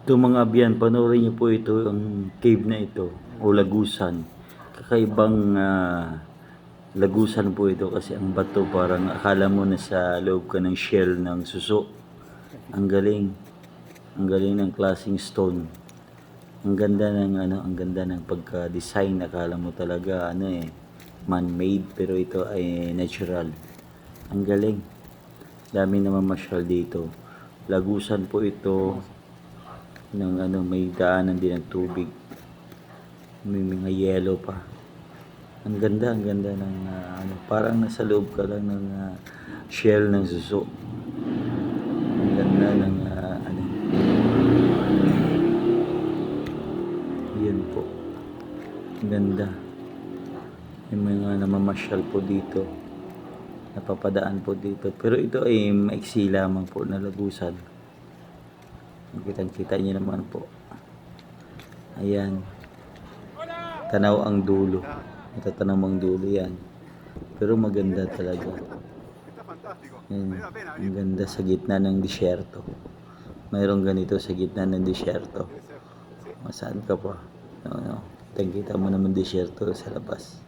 Ito mga biyan, panoorin niyo po ito, ang cave na ito, o lagusan. Kakaibang lagusan po ito kasi ang bato parang akala mo na sa loob ka ng shell ng suso. Ang galing. Ang galing ng klaseng stone. Ang ganda ng ang ganda ng pagka-design. Akala mo talaga man-made, pero ito ay natural. Ang galing. Dami naman masyal dito. Lagusan po ito ng may daanan din ng tubig. May mga yellow pa. Ang ganda ng parang nasa loob ka lang ng shell ng suso. Ang ganda ng Yan po. Ang ganda. May mga namamasyal po dito. Napapadaan po dito. Pero ito ay maiksi lamang po na lagusan. Kitang-kita niyo naman po. Ayan. Tanaw ang dulo. Matatanaw ang dulo yan. Pero maganda talaga. Ayan. Ang ganda sa gitna ng disyerto. Mayroong ganito sa gitna ng disyerto. Saan ka pa? Kitang-kita mo naman disyerto sa labas.